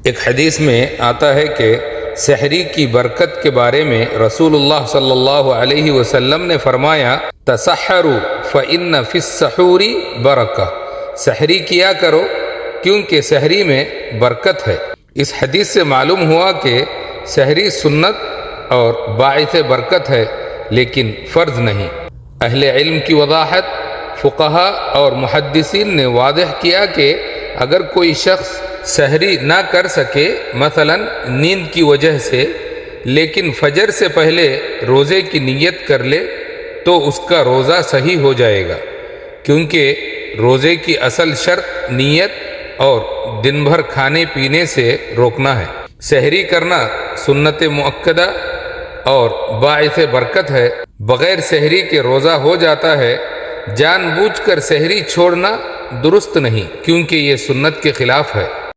ایک حدیث میں آتا ہے کہ سحری کی برکت کے بارے میں رسول اللہ صلی اللہ علیہ وسلم نے فرمایا، تسحروا فإن فی السحور برکہ، سحری کیا کرو کیونکہ سحری میں برکت ہے۔ اس حدیث سے معلوم ہوا کہ سحری سنت اور باعث برکت ہے لیکن فرض نہیں۔ اہل علم کی وضاحت، فقہا اور محدثین نے واضح کیا کہ اگر کوئی شخص سحری نہ کر سکے، مثلا نیند کی وجہ سے، لیکن فجر سے پہلے روزے کی نیت کر لے تو اس کا روزہ صحیح ہو جائے گا، کیونکہ روزے کی اصل شرط نیت اور دن بھر کھانے پینے سے روکنا ہے۔ سحری کرنا سنت مؤکدہ اور باعث برکت ہے۔ بغیر سحری کے روزہ ہو جاتا ہے۔ جان بوجھ کر سحری چھوڑنا درست نہیں، کیونکہ یہ سنت کے خلاف ہے۔